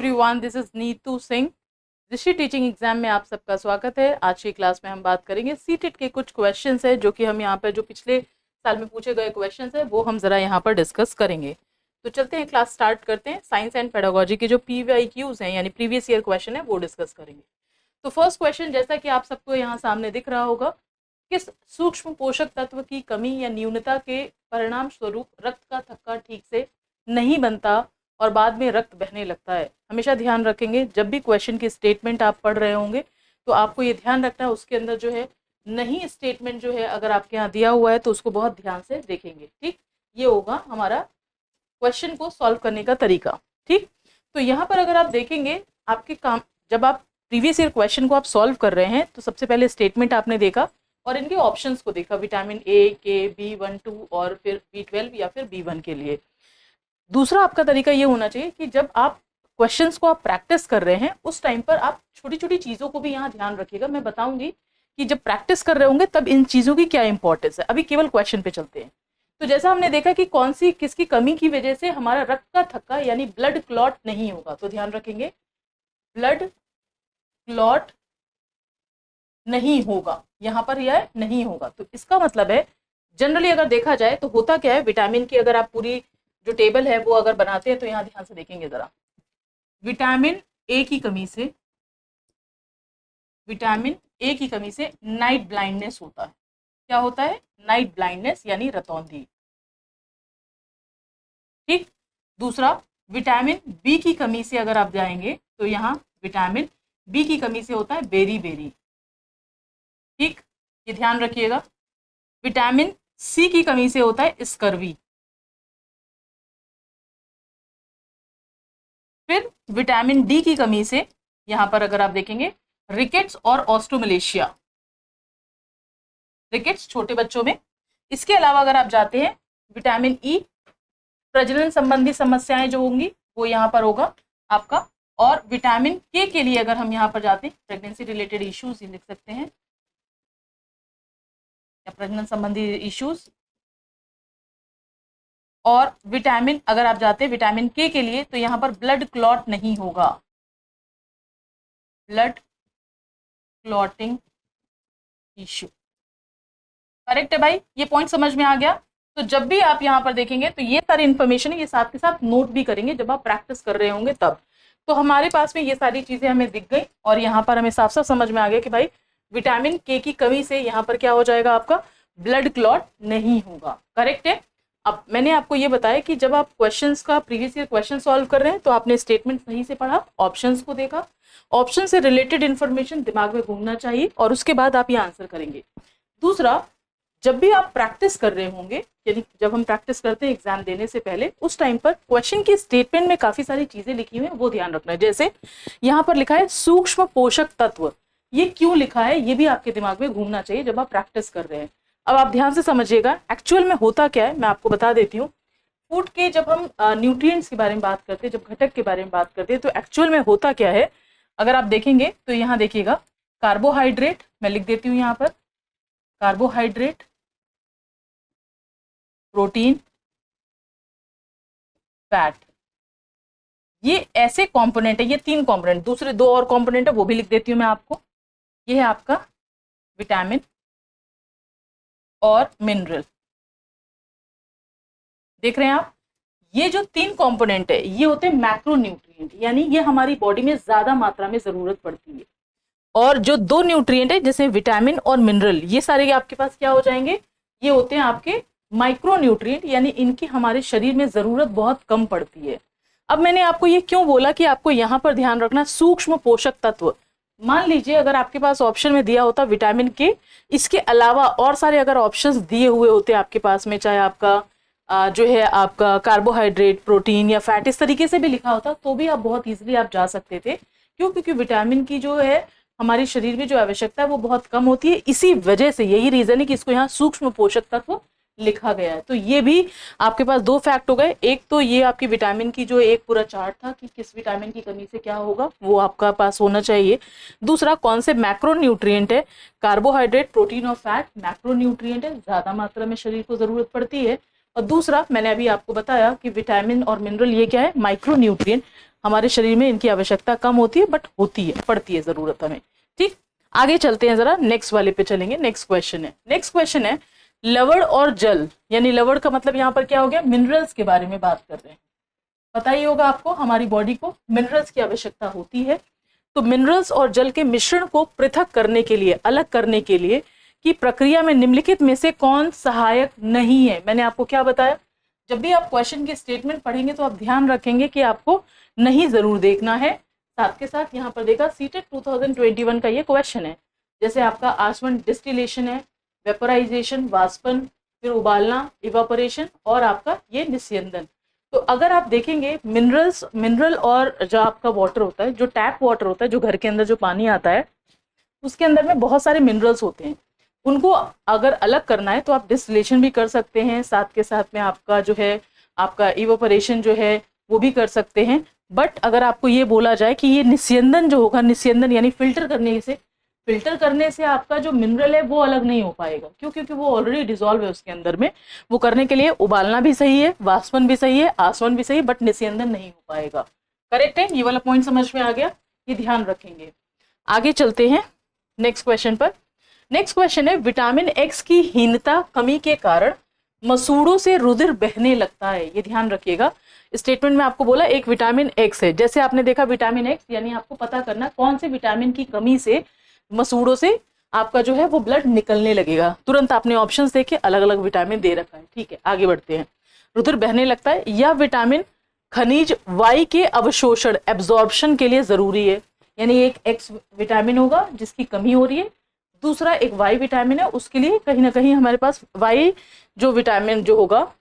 Everyone, this is Neetu Singh. Rishi teaching exam में आप सबका स्वागत है। आज की क्लास में हम बात करेंगे सीटेट के कुछ क्वेश्चंस है जो कि हम यहाँ पर जो पिछले साल में पूछे गए क्वेश्चंस है वो हम जरा यहाँ पर डिस्कस करेंगे। तो चलते हैं, क्लास स्टार्ट करते हैं। साइंस एंड पेडागोजी के जो PYQs हैं यानी प्रीवियस ईयर क्वेश्चन है वो डिस्कस करेंगे। तो फर्स्ट क्वेश्चन, जैसा कि आप सबको यहाँ सामने दिख रहा होगा, किस सूक्ष्म पोषक तत्व की कमी या न्यूनता के परिणाम स्वरूप रक्त का थक्का ठीक से नहीं बनता और बाद में रक्त बहने लगता है। हमेशा ध्यान रखेंगे जब भी क्वेश्चन की स्टेटमेंट आप पढ़ रहे होंगे तो आपको ये ध्यान रखना है उसके अंदर जो है नहीं स्टेटमेंट जो है अगर आपके यहाँ दिया हुआ है तो उसको बहुत ध्यान से देखेंगे। ठीक, ये होगा हमारा क्वेश्चन को सॉल्व करने का तरीका। ठीक, तो यहाँ पर अगर आप देखेंगे आपके काम, जब आप प्रीवियस ईयर क्वेश्चन को आप सॉल्व कर रहे हैं तो सबसे पहले स्टेटमेंट आपने देखा और इनके ऑप्शंस को देखा, विटामिन A, K, B12 और फिर B12 या फिर B1 के लिए। दूसरा आपका तरीका ये होना चाहिए कि जब आप क्वेश्चंस को आप प्रैक्टिस कर रहे हैं उस टाइम पर आप छोटी छोटी चीज़ों को भी यहाँ ध्यान रखिएगा। मैं बताऊंगी कि जब प्रैक्टिस कर रहे होंगे तब इन चीज़ों की क्या इंपॉर्टेंस है। अभी केवल क्वेश्चन पे चलते हैं। तो जैसा हमने देखा कि कौन सी किसकी कमी की वजह से हमारा रक्त का थक्का यानी ब्लड क्लॉट नहीं होगा, तो ध्यान रखेंगे ब्लड क्लॉट नहीं होगा, यहाँ पर यह नहीं होगा। तो इसका मतलब है जनरली अगर देखा जाए तो होता क्या है, विटामिन की अगर आप पूरी जो टेबल है वो अगर बनाते हैं तो यहाँ ध्यान से देखेंगे जरा, विटामिन ए की कमी से नाइट ब्लाइंडनेस होता है। क्या होता है? नाइट ब्लाइंडनेस यानी रतौंधी। ठीक, दूसरा विटामिन बी की कमी से अगर आप जाएंगे तो यहाँ विटामिन बी की कमी से होता है बेरी बेरी। ठीक, ये ध्यान रखिएगा। विटामिन सी की कमी से होता है स्कर्वी। फिर विटामिन डी की कमी से यहां पर अगर आप देखेंगे रिकेट्स और ऑस्ट्रोमलेशिया, रिकेट्स छोटे बच्चों में। इसके अलावा अगर आप जाते हैं विटामिन ई, प्रजनन संबंधी समस्याएं जो होंगी वो यहाँ पर होगा आपका। और विटामिन के लिए अगर हम यहाँ पर जाते हैं प्रेगनेंसी रिलेटेड इश्यूज लिख सकते हैं या प्रजनन संबंधी इश्यूज। और विटामिन अगर आप जाते हैं विटामिन के लिए तो यहाँ पर ब्लड क्लॉट नहीं होगा, ब्लड क्लॉटिंग इश्यू। करेक्ट है भाई, ये पॉइंट समझ में आ गया। तो जब भी आप यहाँ पर देखेंगे तो ये सारी इन्फॉर्मेशन है, ये साथ के साथ नोट भी करेंगे जब आप प्रैक्टिस कर रहे होंगे तब। तो हमारे पास में ये सारी चीजें हमें दिख गई और यहाँ पर हमें साफ साफ समझ में आ गया कि भाई विटामिन के की कमी से यहाँ पर क्या हो जाएगा, आपका ब्लड क्लॉट नहीं होगा। करेक्ट है। अब मैंने आपको ये बताया कि जब आप क्वेश्चंस का प्रीवियस ईयर क्वेश्चन सॉल्व कर रहे हैं तो आपने स्टेटमेंट सही से पढ़ा, ऑप्शंस को देखा, ऑप्शन से रिलेटेड इन्फॉर्मेशन दिमाग में घूमना चाहिए और उसके बाद आप ये आंसर करेंगे। दूसरा, जब भी आप प्रैक्टिस कर रहे होंगे यानी जब हम प्रैक्टिस करते हैं एग्जाम देने से पहले उस टाइम पर क्वेश्चन की स्टेटमेंट में काफी सारी चीजें लिखी हुई हैं वो ध्यान रखना है। जैसे यहाँ पर लिखा है सूक्ष्म पोषक तत्व, ये क्यों लिखा है ये भी आपके दिमाग में घूमना चाहिए जब आप प्रैक्टिस कर रहे हैं। अब आप ध्यान से समझिएगा एक्चुअल में होता क्या है, मैं आपको बता देती हूँ। फूड के जब हम न्यूट्रिएंट्स के बारे में बात करते हैं, जब घटक के बारे में बात करते हैं तो एक्चुअल में होता क्या है, अगर आप देखेंगे तो यहाँ देखिएगा कार्बोहाइड्रेट, मैं लिख देती हूँ यहाँ पर कार्बोहाइड्रेट, प्रोटीन, फैट, ये ऐसे कंपोनेंट है, ये तीन कंपोनेंट, दूसरे दो और कंपोनेंट है वो भी लिख देती हूँ मैं आपको। ये है आपका विटामिन और मिनरल। देख रहे हैं आप, ये जो तीन कंपोनेंट है ये होते हैं मैक्रोन्यूट्रिएंट, यानी ये हमारी बॉडी में ज्यादा मात्रा में जरूरत पड़ती है। और जो दो न्यूट्रिएंट है जैसे विटामिन और मिनरल, ये सारे आपके पास क्या हो जाएंगे, ये होते हैं आपके माइक्रोन्यूट्रिएंट, यानी इनकी हमारे शरीर में जरूरत बहुत कम पड़ती है। अब मैंने आपको ये क्यों बोला कि आपको यहाँ पर ध्यान रखना सूक्ष्म पोषक तत्व। मान लीजिए अगर आपके पास ऑप्शन में दिया होता विटामिन के, इसके अलावा और सारे अगर ऑप्शंस दिए हुए होते आपके पास में, चाहे आपका जो है आपका कार्बोहाइड्रेट, प्रोटीन या फैट इस तरीके से भी लिखा होता तो भी आप बहुत इजीली आप जा सकते थे। क्यों? क्योंकि विटामिन की जो है हमारे शरीर में जो आवश्यकता है वो बहुत कम होती है, इसी वजह से यही रीजन है कि इसको यहाँ सूक्ष्म पोषक तत्व लिखा गया है। तो ये भी आपके पास दो फैक्ट हो गए। एक तो ये आपकी विटामिन की जो एक पूरा चार्ट था कि किस विटामिन की कमी से क्या होगा वो आपका पास होना चाहिए। दूसरा कौन से मैक्रोन्यूट्रिएंट है, कार्बोहाइड्रेट, प्रोटीन और फैट मैक्रोन्यूट्रिएंट है, ज्यादा मात्रा में शरीर को जरूरत पड़ती है। और दूसरा मैंने अभी आपको बताया कि विटामिन और मिनरल ये क्या है, माइक्रोन्यूट्रिएंट, हमारे शरीर में इनकी आवश्यकता कम होती है, बट होती है, पड़ती है जरूरत हमें। ठीक, आगे चलते हैं, जरा नेक्स्ट वाले पे चलेंगे। नेक्स्ट क्वेश्चन है लवण और जल, यानी लवण का मतलब यहाँ पर क्या हो गया, मिनरल्स के बारे में बात कर रहे हैं। पता ही होगा आपको, हमारी बॉडी को मिनरल्स की आवश्यकता होती है। तो मिनरल्स और जल के मिश्रण को पृथक करने के लिए, अलग करने के लिए की प्रक्रिया में निम्नलिखित में से कौन सहायक नहीं है। मैंने आपको क्या बताया, जब भी आप क्वेश्चन की स्टेटमेंट पढ़ेंगे तो आप ध्यान रखेंगे कि आपको नहीं जरूर देखना है, साथ के साथ यहाँ पर देखा सीटेट 2021 का ये क्वेश्चन है। जैसे आपका आसवन डिस्टिलेशन है, वेपोराइजेशन वाष्पन, फिर उबालना इवापोरेशन, और आपका ये निस्यंदन। तो अगर आप देखेंगे मिनरल और जो आपका वाटर होता है, जो टैप वाटर होता है, जो घर के अंदर जो पानी आता है, उसके अंदर में बहुत सारे मिनरल्स होते हैं। उनको अगर अलग करना है तो आप डिस्टिलेशन भी कर सकते हैं, साथ के साथ में आपका जो है आपका इवापोरेशन जो है वो भी कर सकते हैं। बट अगर आपको ये बोला जाए कि ये निस्यंदन जो होगा, निस्यंदन यानी फिल्टर करने से आपका जो मिनरल है वो अलग नहीं हो पाएगा। क्यों? क्योंकि वो ऑलरेडी डिसॉल्व है उसके अंदर में। वो करने के लिए उबालना भी सही है, वाष्पन भी सही है, आसवन भी सही है, बट निस्यंदन नहीं हो पाएगा। करेक्ट है, ये वाला पॉइंट समझ में आ गया, ये ध्यान रखेंगे। आगे चलते हैं नेक्स्ट क्वेश्चन पर। नेक्स्ट क्वेश्चन है विटामिन एक्स की हीनता कमी के कारण मसूड़ों से रुधिर बहने लगता है। ये ध्यान रखिएगा, स्टेटमेंट में आपको बोला एक विटामिन एक्स है। जैसे आपने देखा विटामिन एक्स, यानी आपको पता करना कौन से विटामिन की कमी से मसूड़ों से आपका जो है वो ब्लड निकलने लगेगा। तुरंत आपने ऑप्शंस देखे, अलग अलग विटामिन दे रखा है। ठीक है, आगे बढ़ते हैं। रुधिर बहने लगता है, यह विटामिन खनिज वाई के अवशोषण एब्जॉर्प्शन के लिए जरूरी है। यानी एक एक्स विटामिन होगा जिसकी कमी हो रही है, दूसरा एक वाई विटामिन है, उसके लिए कहीं ना कहीं हमारे पास वाई जो विटामिन जो होगा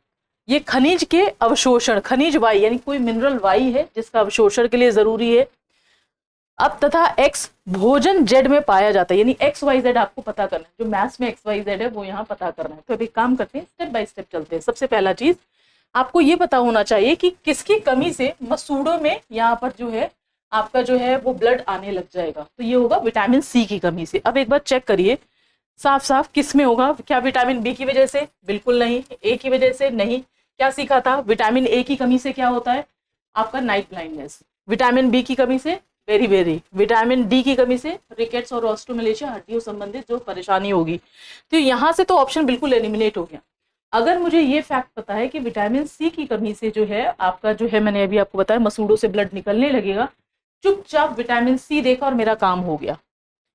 ये खनिज के अवशोषण, खनिज वाई यानी कोई मिनरल वाई है जिसका अवशोषण के लिए जरूरी है। अब तथा एक्स भोजन जेड में पाया जाता है, यानी एक्स वाई जेड आपको पता करना है, जो मैथ्स में एक्स वाई जेड है वो यहाँ पता करना है। तो अभी काम करते हैं, स्टेप बाय स्टेप चलते हैं। सबसे पहला चीज आपको ये पता होना चाहिए कि किसकी कमी से मसूड़ों में यहाँ पर जो है आपका जो है वो ब्लड आने लग जाएगा। तो ये होगा विटामिन सी की कमी से। अब एक बार चेक करिए साफ साफ किस में होगा। क्या विटामिन बी की वजह से? बिल्कुल नहीं। ए की वजह से? नहीं। क्या सीखा था? विटामिन ए की कमी से क्या होता है आपका नाइट ब्लाइंडनेस। विटामिन बी की कमी से वेरी विटामिन डी की कमी से रिकेट्स और ऑस्टियोमलेशिया, हड्डियों संबंधित जो परेशानी होगी। तो यहाँ से तो ऑप्शन बिल्कुल एलिमिनेट हो गया। अगर मुझे ये फैक्ट पता है कि विटामिन सी की कमी से जो है आपका जो है, मैंने अभी आपको बताया मसूड़ों से ब्लड निकलने लगेगा, चुपचाप विटामिन सी देखा और मेरा काम हो गया।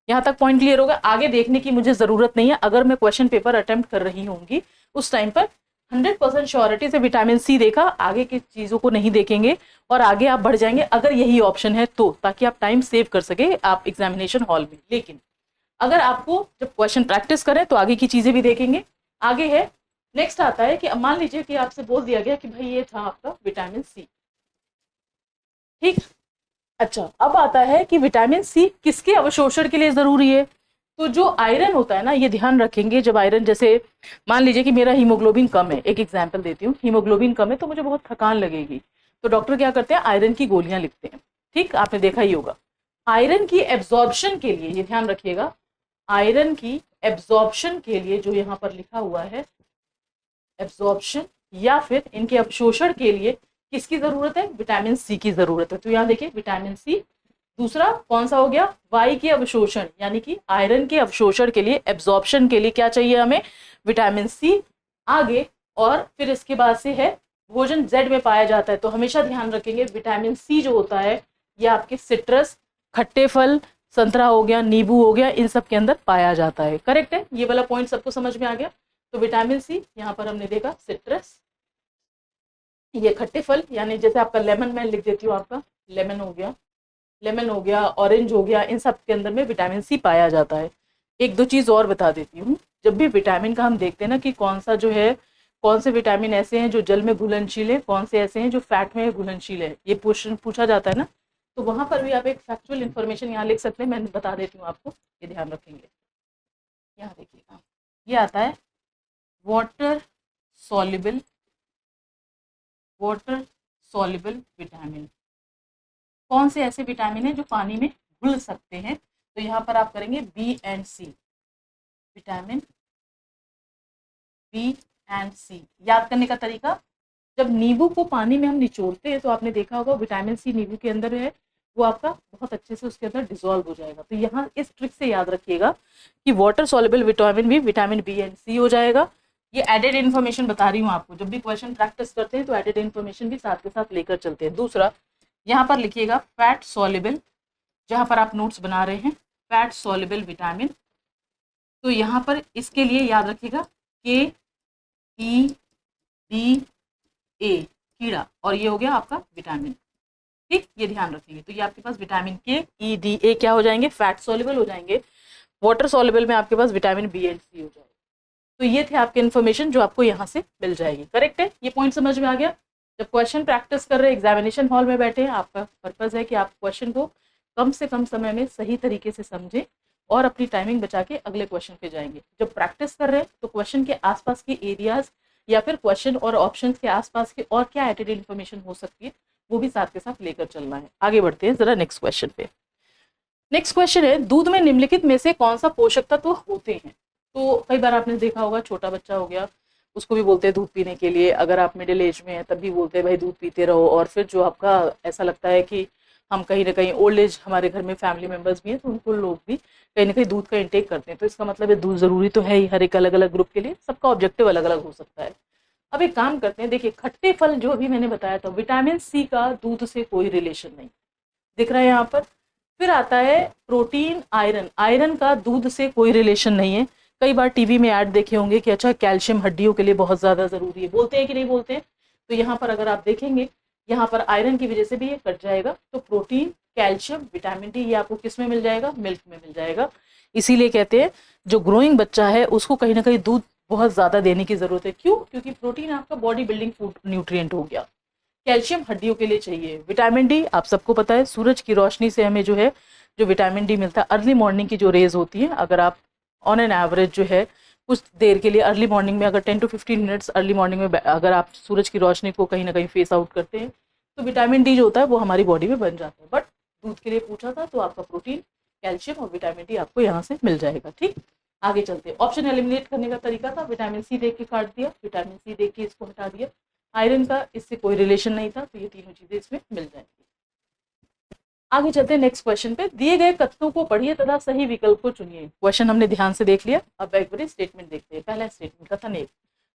यहाँ तक पॉइंट क्लियर होगा। आगे देखने की मुझे जरूरत नहीं है। अगर मैं क्वेश्चन पेपर अटेम्प्ट कर रही होंगी उस टाइम पर 100% श्योरिटी से विटामिन सी देखा, आगे की चीजों को नहीं देखेंगे और आगे आप बढ़ जाएंगे अगर यही ऑप्शन है तो, ताकि आप टाइम सेव कर सके आप एग्जामिनेशन हॉल में। लेकिन अगर आपको जब क्वेश्चन प्रैक्टिस करें तो आगे की चीजें भी देखेंगे। आगे है नेक्स्ट आता है कि अब मान लीजिए कि आपसे बोल दिया गया कि भाई ये था आपका विटामिन सी। ठीक, अच्छा अब आता है कि विटामिन सी किसके अवशोषण के लिए जरूरी है। तो जो आयरन होता है ना, ये ध्यान रखेंगे, जब आयरन जैसे मान लीजिए कि मेरा हीमोग्लोबिन कम है, एक एग्जांपल देती हूँ, हीमोग्लोबिन कम है तो मुझे बहुत थकान लगेगी, तो डॉक्टर क्या करते हैं आयरन की गोलियां लिखते हैं। ठीक, आपने देखा ही होगा। आयरन की एब्जॉर्प्शन के लिए, ये ध्यान रखिएगा, आयरन की एब्जॉर्प्शन के लिए जो यहाँ पर लिखा हुआ है एब्जॉर्प्शन या फिर इनके अवशोषण के लिए किसकी जरूरत है? विटामिन सी की जरूरत है। तो यहाँ देखिए विटामिन सी। दूसरा कौन सा हो गया? वाई के अवशोषण, यानी कि आयरन के अवशोषण के लिए, एब्जॉर्प्शन के लिए क्या चाहिए हमें? Vitamin C. आगे और फिर इसके बाद से है भोजन जेड में पाया जाता है। तो हमेशा ध्यान रखेंगे विटामिन सी जो होता है ये आपके सिट्रस, खट्टे फल, संतरा हो गया, नींबू हो गया, इन सब के अंदर पाया जाता है। करेक्ट है, ये वाला पॉइंट सबको समझ में आ गया। तो विटामिन सी यहाँ पर हमने देखा सिट्रस, ये खट्टे फल, यानी जैसे आपका लेमन, मैं लिख देती हूँ, आपका लेमन हो गया, ऑरेंज हो गया, इन सब के अंदर में विटामिन सी पाया जाता है। एक दो चीज और बता देती हूँ, जब भी विटामिन का हम देखते हैं ना कि कौन सा जो है, कौन से विटामिन ऐसे हैं जो जल में घुलनशील है, कौन से ऐसे हैं जो फैट में घुलनशील है, ये क्वेश्चन पूछा जाता है ना, तो वहां पर भी आप एक फैक्चुअल इन्फॉर्मेशन यहाँ लिख सकते हैं। मैं बता देती हूँ आपको, ये ध्यान रखेंगे। यहाँ देखिएगा, ये आता है वाटर सॉल्युबल विटामिन। कौन से ऐसे विटामिन है जो पानी में घुल सकते हैं? तो यहाँ पर आप करेंगे B and C, vitamin B and C. याद करने का तरीका, जब नींबू को पानी में हम निचोड़ते हैं तो आपने देखा होगा विटामिन सी नींबू के अंदर है, वो आपका बहुत अच्छे से उसके अंदर डिसॉल्व हो जाएगा। तो यहाँ इस ट्रिक से याद रखिएगा कि वाटर सॉल्युबल विटामिन भी विटामिन बी एंड सी हो जाएगा। ये एडेड इन्फॉर्मेशन बता रही हूँ आपको, जब भी क्वेश्चन प्रैक्टिस करते हैं तो एडेड इन्फॉर्मेशन भी साथ के साथ लेकर चलते हैं। दूसरा यहाँ पर लिखिएगा फैट सॉल्युबल, जहाँ पर आप नोट्स बना रहे हैं फैट सॉल्युबल विटामिन, तो यहाँ पर इसके लिए याद रखिएगा के ई डी ए कीड़ा, और ये हो गया आपका विटामिन। ठीक, ये ध्यान रखेंगे। तो ये आपके पास विटामिन के ई डी ए क्या हो जाएंगे, फैट सॉल्युबल हो जाएंगे। वाटर सॉल्युबल में आपके पास विटामिन बी एंड सी हो जाएगा। तो ये थे आपके इन्फॉर्मेशन जो आपको यहाँ से मिल जाएगी। करेक्ट है, ये पॉइंट समझ में आ गया। जब क्वेश्चन प्रैक्टिस कर रहे हैं, एग्जामिनेशन हॉल में बैठे हैं, आपका पर्पज है कि आप क्वेश्चन को कम से कम समय में सही तरीके से समझें और अपनी टाइमिंग बचा के अगले क्वेश्चन पे जाएंगे। जब प्रैक्टिस कर रहे हैं तो क्वेश्चन के आसपास के एरियाज या फिर क्वेश्चन और ऑप्शंस के आसपास के और क्या एडेड इन्फॉर्मेशन हो सकती है वो भी साथ के साथ लेकर चलना है। आगे बढ़ते हैं जरा नेक्स्ट क्वेश्चन पे। नेक्स्ट क्वेश्चन है, दूध में निम्नलिखित में से कौन सा पोषक तत्व होते हैं। तो कई बार आपने देखा होगा, छोटा बच्चा हो गया उसको भी बोलते हैं दूध पीने के लिए, अगर आप मिडिल एज में हैं तब भी बोलते हैं भाई दूध पीते रहो, और फिर जो आपका ऐसा लगता है कि हम कहीं ना कहीं ओल्ड एज, हमारे घर में फैमिली मेंबर्स भी हैं तो उनको लोग भी कहीं ना कहीं दूध का इंटेक करते हैं। तो इसका मतलब है दूध जरूरी तो है ही, हर एक अलग अलग ग्रुप के लिए सबका ऑब्जेक्टिव अलग अलग हो सकता है। अब एक काम करते हैं, देखिए खट्टे फल जो भी मैंने बताया था, विटामिन सी का दूध से कोई रिलेशन नहीं दिख रहा है यहाँ पर। फिर आता है प्रोटीन, आयरन, आयरन का दूध से कोई रिलेशन नहीं है। कई बार टीवी में ऐड देखे होंगे कि अच्छा कैल्शियम हड्डियों के लिए बहुत ज्यादा जरूरी है, बोलते हैं कि नहीं बोलते हैं। तो यहाँ पर अगर आप देखेंगे, यहाँ पर आयरन की वजह से भी ये कट जाएगा। तो प्रोटीन, कैल्शियम, विटामिन डी ये आपको किस में मिल जाएगा, मिल्क में मिल जाएगा। इसीलिए कहते हैं जो ग्रोइंग बच्चा है उसको कहीं ना कहीं दूध बहुत ज्यादा देने की जरूरत है। क्यों? क्योंकि प्रोटीन आपका बॉडी बिल्डिंग फूड न्यूट्रिएंट हो गया, कैल्शियम हड्डियों के लिए चाहिए, विटामिन डी आप सबको पता है सूरज की रोशनी से हमें जो है जो विटामिन डी मिलता है। अर्ली मॉर्निंग की जो रेज होती है, अगर आप ऑन एन एवरेज जो है कुछ देर के लिए अर्ली मॉर्निंग में, अगर 10 to 15 मिनट्स अर्ली मॉर्निंग में अगर आप सूरज की रोशनी को कहीं ना कहीं फेस आउट करते हैं तो विटामिन डी जो होता है वो हमारी बॉडी में बन जाता है। बट दूध के लिए पूछा था तो आपका प्रोटीन, कैल्शियम और विटामिन डी आपको यहाँ से मिल जाएगा। ठीक, आगे चलते हैं। ऑप्शन एलिमिनेट करने का तरीका था, विटामिन सी देख के काट दिया, विटामिन सी देख के इसको हटा दिया, आयरन का इससे कोई रिलेशन नहीं था, तो ये तीनों चीजें इसमें मिल जाएंगी। आगे चलते हैं नेक्स्ट क्वेश्चन पे। दिए गए कथनों को पढ़िए तथा सही विकल्प को चुनिए। क्वेश्चन हमने ध्यान से देख लिया, अब एक बार स्टेटमेंट देखते हैं। पहला स्टेटमेंट, कथन एक,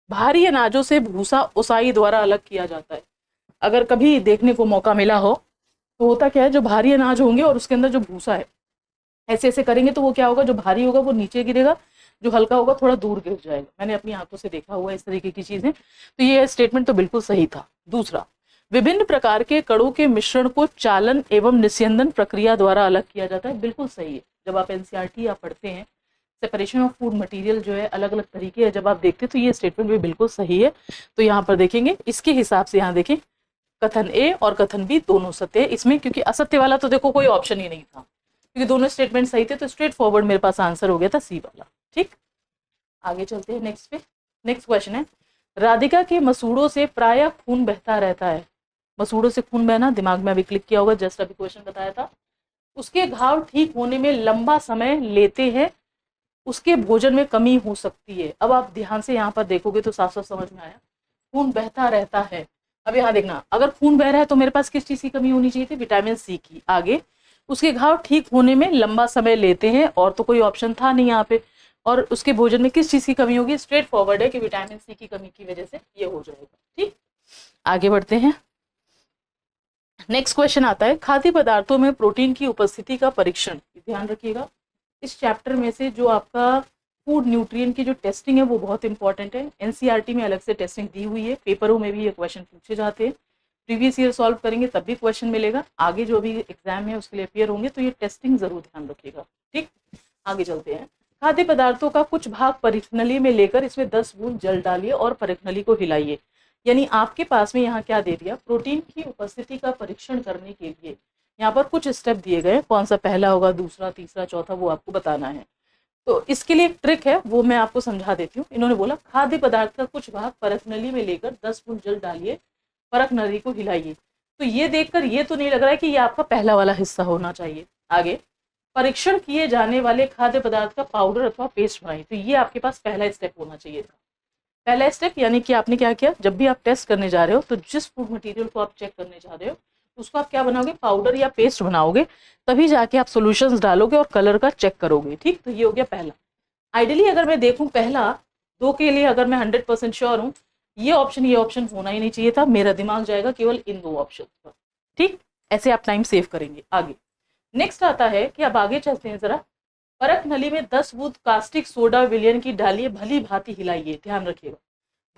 भारी अनाजों से भूसा उसाई द्वारा अलग किया जाता है। अगर कभी देखने को मौका मिला हो तो होता क्या है, जो भारी अनाज होंगे और उसके अंदर जो भूसा है ऐसे ऐसे करेंगे तो वो क्या होगा, जो भारी होगा वो नीचे गिरेगा, जो हल्का होगा थोड़ा दूर गिर जाएगा। मैंने अपनी आंखों से देखा हुआ इस तरीके की चीजें, तो ये स्टेटमेंट तो बिल्कुल सही था। दूसरा, विभिन्न प्रकार के कणों के मिश्रण को चालन एवं निस्यंदन प्रक्रिया द्वारा अलग किया जाता है, बिल्कुल सही है। जब आप एनसीईआरटी या पढ़ते हैं, सेपरेशन ऑफ फूड मटेरियल जो है अलग अलग तरीके है, जब आप देखते हैं तो ये स्टेटमेंट भी बिल्कुल सही है। तो यहाँ पर देखेंगे इसके हिसाब से, यहाँ देखें कथन ए और कथन बी दोनों सत्य है इसमें, क्योंकि असत्य वाला तो देखो कोई ऑप्शन ही नहीं था, क्योंकि दोनों स्टेटमेंट सही थे। तो स्ट्रेट फॉरवर्ड मेरे पास आंसर हो गया था सी वाला। ठीक, आगे चलते हैं नेक्स्ट पे। नेक्स्ट क्वेश्चन है, राधिका के मसूड़ों से प्रायः खून बहता रहता है। मसूड़ों से खून बहना दिमाग में अभी क्लिक किया होगा, जस्ट अभी क्वेश्चन बताया था। उसके घाव ठीक होने में लंबा समय लेते हैं, उसके भोजन में कमी हो सकती है। अब आप ध्यान से यहाँ पर देखोगे तो साफ साफ समझ में आया, खून बहता रहता है। अब यहाँ देखना, अगर खून बह रहा है तो मेरे पास किस चीज की कमी होनी चाहिए थी, विटामिन सी की। आगे, उसके घाव ठीक होने में लंबा समय लेते हैं, और तो कोई ऑप्शन था नहीं यहाँ पे। और उसके भोजन में किस चीज की कमी होगी, स्ट्रेट फॉरवर्ड है कि विटामिन सी की कमी की वजह से ये हो जाएगा। ठीक, आगे बढ़ते हैं। नेक्स्ट क्वेश्चन आता है, खाद्य पदार्थों में प्रोटीन की उपस्थिति का परीक्षण। ध्यान रखिएगा, इस चैप्टर में से जो आपका फूड न्यूट्रिएंट की जो टेस्टिंग है वो बहुत इंपॉर्टेंट है। एनसीईआरटी में अलग से टेस्टिंग दी हुई है, पेपरों में भी ये क्वेश्चन पूछे जाते हैं। प्रीवियस ईयर सॉल्व करेंगे तब भी क्वेश्चन मिलेगा, आगे जो भी एग्जाम है उसके लिए अपियर होंगे, तो ये टेस्टिंग जरूर ध्यान रखिएगा। ठीक, आगे चलते हैं। खाद्य पदार्थों का कुछ भाग परिखनली में लेकर इसमें 10 बूंद जल डालिए और परिखनली को हिलाइए। यानी आपके पास में यहाँ क्या दे दिया, प्रोटीन की उपस्थिति का परीक्षण करने के लिए यहाँ पर कुछ स्टेप दिए गए, कौन सा पहला होगा, दूसरा, तीसरा, चौथा, वो आपको बताना है। तो इसके लिए एक ट्रिक है, वो मैं आपको समझा देती हूँ। इन्होंने बोला खाद्य पदार्थ का कुछ भाग परखनली में लेकर 10 बूंद जल डालिए, परखनली को हिलाइए। तो ये देखकर ये तो नहीं लग रहा है कि ये आपका पहला वाला हिस्सा होना चाहिए। आगे, परीक्षण किए जाने वाले खाद्य पदार्थ का पाउडर अथवा पेस्ट बनाइए, तो ये आपके पास पहला स्टेप होना चाहिए था। पहला स्टेप यानी कि आपने क्या किया, जब भी आप टेस्ट करने जा रहे हो तो जिस फूड मटेरियल को आप चेक करने जा रहे हो उसको आप क्या बनाओगे, पाउडर या पेस्ट बनाओगे, तभी जाके आप सॉल्यूशंस डालोगे और कलर का चेक करोगे। ठीक, तो ये हो गया पहला। आइडियली अगर मैं देखूं पहला दो के लिए अगर मैं 100% श्योर हूँ, ये ऑप्शन होना ही नहीं चाहिए था, मेरा दिमाग जाएगा केवल इन दो ऑप्शन पर। ठीक, ऐसे आप टाइम सेव करेंगे। आगे नेक्स्ट आता है कि अब आगे चलते हैं जरा। परख नली में 10 बूंद कास्टिक सोडा विलयन की डालिए, भली भांति हिलाइए। ध्यान रखिएगा,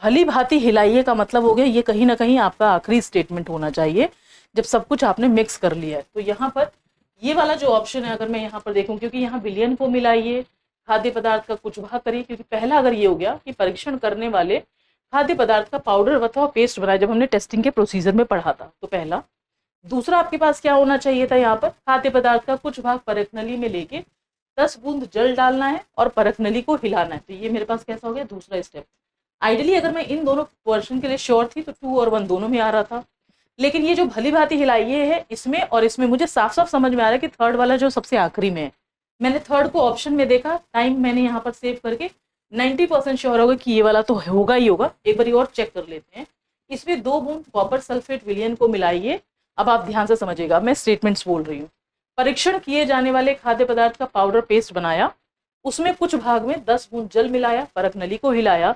भली भांति हिलाइए का मतलब हो गया ये कहीं ना कहीं आपका आखिरी स्टेटमेंट होना चाहिए जब सब कुछ आपने मिक्स कर लिया है। तो यहाँ पर ये वाला जो ऑप्शन है अगर मैं यहाँ पर देखूं, क्योंकि यहाँ विलयन को मिलाइए, खाद्य पदार्थ का कुछ भाग करिए, क्योंकि पहला अगर ये हो गया कि परीक्षण करने वाले खाद्य पदार्थ का पाउडर अथवा पेस्ट बनाए, जब हमने टेस्टिंग के प्रोसीजर में पढ़ा था, तो पहला। दूसरा आपके पास क्या होना चाहिए था, यहाँ पर खाद्य पदार्थ का कुछ भाग परख नली में लेके 10 बूंद जल डालना है और परख नली को हिलाना है। तो ये मेरे पास कैसा हो गया, दूसरा स्टेप। आइडियली अगर मैं इन दोनों वर्जन के लिए श्योर थी तो 2 और 1 दोनों में आ रहा था, लेकिन ये जो भली भांति हिलाइए है इसमें और इसमें मुझे साफ साफ समझ में आ रहा है कि थर्ड वाला जो सबसे आखिरी में है, मैंने थर्ड को ऑप्शन में देखा, टाइम मैंने यहाँ पर सेव करके 90% श्योर होगा कि ये वाला तो होगा ही होगा। एक बार और चेक कर लेते हैं। इसमें 2 बूंद कॉपर सल्फेट विलयन को मिलाइए। अब आप ध्यान से समझिएगा, मैं स्टेटमेंट्स बोल रही हूँ। परीक्षण किए जाने वाले खाद्य पदार्थ का पाउडर पेस्ट बनाया, उसमें कुछ भाग में 10 बूंद जल मिलाया, परख नली को हिलाया।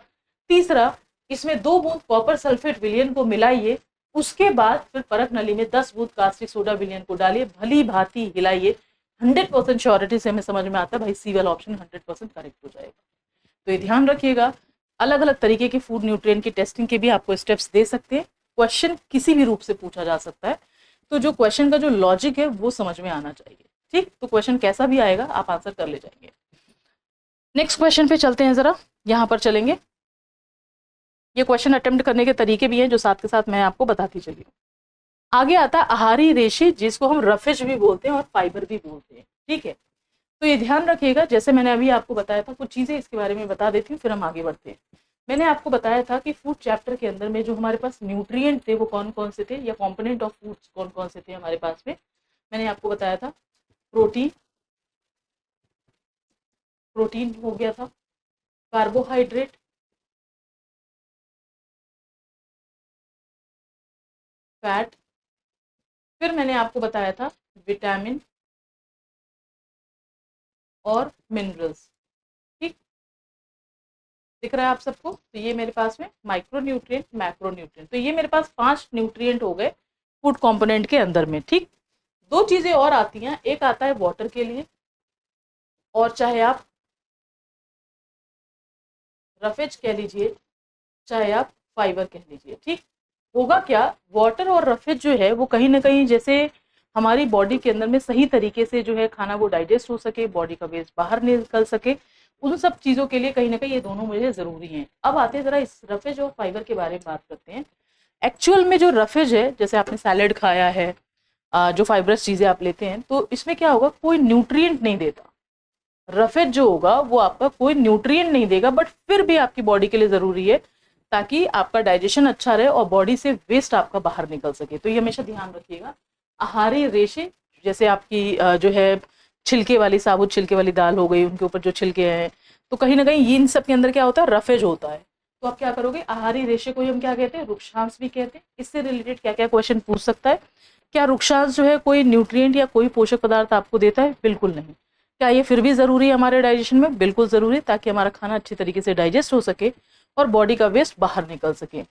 तीसरा, इसमें 2 बूंद कॉपर सल्फेट विलयन को मिलाइए, उसके बाद फिर परख नली में 10 बूंद कास्टिक सोडा विलयन को डालिए, भली भांति हिलाइए। 100% श्योरिटी से हमें समझ में आता है भाई सी वाला ऑप्शन 100% करेक्ट हो जाएगा। तो ये ध्यान रखिएगा, अलग अलग तरीके की फूड न्यूट्रिएंट की टेस्टिंग के भी आपको स्टेप्स दे सकते हैं। क्वेश्चन किसी भी रूप से पूछा जा सकता है, तो जो क्वेश्चन का जो लॉजिक है वो समझ में आना चाहिए। ठीक, तो क्वेश्चन कैसा भी आएगा आप आंसर कर ले जाएंगे। नेक्स्ट क्वेश्चन पे चलते हैं जरा, यहाँ पर चलेंगे। ये क्वेश्चन अटेम्प्ट करने के तरीके भी हैं जो साथ के साथ मैं आपको बताती चली हूँ। आगे आता है आहारी रेशे, जिसको हम रफेज भी बोलते हैं और फाइबर भी बोलते हैं। ठीक है, तो ये ध्यान रखिएगा, जैसे मैंने अभी आपको बताया था, कुछ चीज़ें इसके बारे में बता देती हूँ फिर हम आगे बढ़ते हैं। मैंने आपको बताया था कि फूड चैप्टर के अंदर में जो हमारे पास न्यूट्रिएंट थे वो कौन कौन से थे, या कॉम्पोनेंट ऑफ फूड्स कौन कौन से थे हमारे पास में। मैंने आपको बताया था प्रोटीन, प्रोटीन हो गया था, कार्बोहाइड्रेट, फैट, फिर मैंने आपको बताया था विटामिन और मिनरल्स। ठीक, दिख रहा है आप सबको। तो ये मेरे पास में माइक्रो न्यूट्रिएंट, मैक्रो न्यूट्रिएंट, तो ये मेरे पास 5 न्यूट्रिएंट हो गए फूड कंपोनेंट के अंदर में। ठीक, 2 चीजें और आती हैं, एक आता है वाटर के लिए, और चाहे आप रफेज कह लीजिए चाहे आप फाइबर कह लीजिए। ठीक, होगा क्या, वाटर और रफेज जो है वो कहीं ना कहीं जैसे हमारी बॉडी के अंदर में सही तरीके से जो है खाना वो डाइजेस्ट हो सके, बॉडी का वेस्ट बाहर निकल सके, उन सब चीज़ों के लिए कहीं ना कहीं ये दोनों मुझे ज़रूरी हैं। अब आते हैं ज़रा इस रफेज और फाइबर के बारे में बात करते हैं। एक्चुअल में जो रफेज है, जैसे आपने सैलेड खाया है, जो फाइबरस चीज़ें आप लेते हैं, तो इसमें क्या होगा, कोई न्यूट्रिएंट नहीं देता। रफेज जो होगा वो आपका कोई न्यूट्रिएंट नहीं देगा, बट फिर भी आपकी बॉडी के लिए ज़रूरी है ताकि आपका डाइजेशन अच्छा रहे और बॉडी से वेस्ट आपका बाहर निकल सके। तो ये हमेशा ध्यान रखिएगा। आहारी रेशे, जैसे आपकी जो है छिलके वाली, साबुत छिलके वाली दाल हो गई, उनके ऊपर जो छिलके हैं, तो कहीं ना कहीं इन सब के अंदर क्या होता है, रफेज होता है। तो आप क्या करोगे, आहारी रेशे को हम क्या कहते हैं, रुक्षांश भी कहते हैं। इससे रिलेटेड क्या क्या क्वेश्चन पूछ सकता है, क्या रुक्षांश जो है कोई न्यूट्रिएंट या कोई पोषक पदार्थ आपको देता है, बिल्कुल नहीं। क्या ये फिर भी ज़रूरी है हमारे डाइजेशन में, बिल्कुल ज़रूरी है, ताकि हमारा खाना अच्छी तरीके से डाइजेस्ट हो सके और बॉडी का वेस्ट बाहर निकल सके।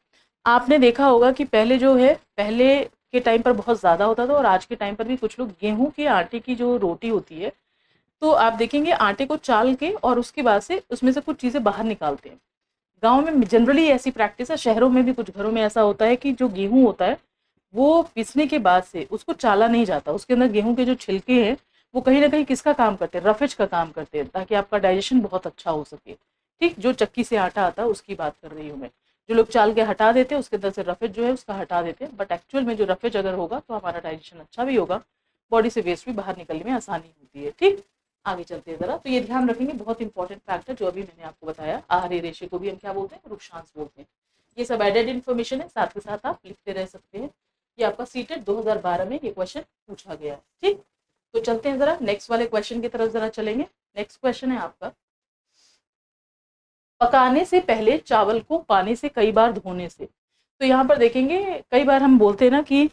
आपने देखा होगा कि पहले जो है, पहले के टाइम पर बहुत ज़्यादा होता था, और आज के टाइम पर भी कुछ लोग गेहूं के आटे की जो रोटी होती है, तो आप देखेंगे आटे को चाल के और उसके बाद से उसमें से कुछ चीज़ें बाहर निकालते हैं। गाँव में जनरली ऐसी प्रैक्टिस है, शहरों में भी कुछ घरों में ऐसा होता है कि जो गेहूँ होता है वो पीसने के बाद से उसको चाला नहीं जाता, उसके अंदर गेहूं के जो छिलके हैं वो कहीं ना कहीं किसका काम करते हैं, रफेज का काम करते हैं, ताकि आपका डाइजेशन बहुत अच्छा हो सके। ठीक, जो चक्की से आटा आता है उसकी बात कर रही हूँ मैं। जो लोग चाल के हटा देते हैं उसके अंदर से रफेज जो है उसका हटा देते हैं, बट एक्चुअल में जो रफेज अगर होगा तो हमारा डाइजेशन अच्छा भी होगा, बॉडी से वेस्ट भी बाहर निकलने में आसानी होती है। ठीक, आगे चलते हैं जरा। तो ये ध्यान रखेंगे, बहुत इंपॉर्टेंट फैक्ट है जो अभी मैंने आपको बताया। आहारी रेशे को भी हम क्या बोलते हैं, रुक्षांश बोलते हैं। ये सब एडेड इन्फॉर्मेशन है, साथ के साथ आप लिखते रह सकते हैं। ये आपका सीटेट 2012 में ये क्वेश्चन पूछा गया है। ठीक, तो चलते हैं जरा नेक्स्ट वाले क्वेश्चन की तरफ जरा चलेंगे। नेक्स्ट क्वेश्चन है आपका, पकाने से पहले चावल को पानी से कई बार धोने से। तो यहाँ पर देखेंगे कई बार हम बोलते हैं ना कि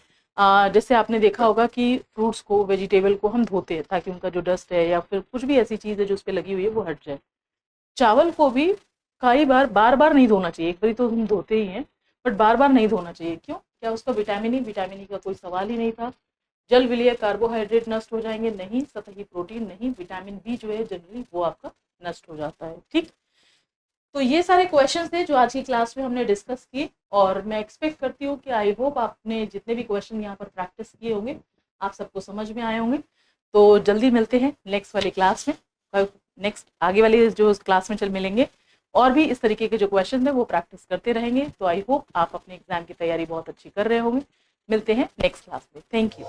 जैसे आपने देखा होगा कि फ्रूट्स को, वेजिटेबल को हम धोते हैं ताकि उनका जो डस्ट है या फिर कुछ भी ऐसी चीज़ है जो उस पर लगी हुई है वो हट जाए। चावल को भी कई बार, बार बार नहीं धोना चाहिए। एक बार तो हम धोते ही हैं, बट बार बार नहीं धोना चाहिए। क्यों? क्या उसका विटामिन ई का कोई सवाल ही नहीं था। जल विलीय कार्बोहाइड्रेट नष्ट हो जाएंगे नहीं, सतही प्रोटीन नहीं, विटामिन बी जो है जनरली वो आपका नष्ट हो जाता है। ठीक, तो ये सारे क्वेश्चन थे जो आज की क्लास में हमने डिस्कस किए, और मैं एक्सपेक्ट करती हूँ कि आई होप आपने जितने भी क्वेश्चन यहाँ पर प्रैक्टिस किए होंगे आप सबको समझ में आए होंगे। तो जल्दी मिलते हैं नेक्स्ट वाली क्लास में। नेक्स्ट आगे वाली जो क्लास में चल मिलेंगे और भी इस तरीके के जो क्वेश्चन है वो प्रैक्टिस करते रहेंगे। तो आई होप आप अपने एग्जाम की तैयारी बहुत अच्छी कर रहे होंगे। मिलते हैं नेक्स्ट क्लास में। Thank you.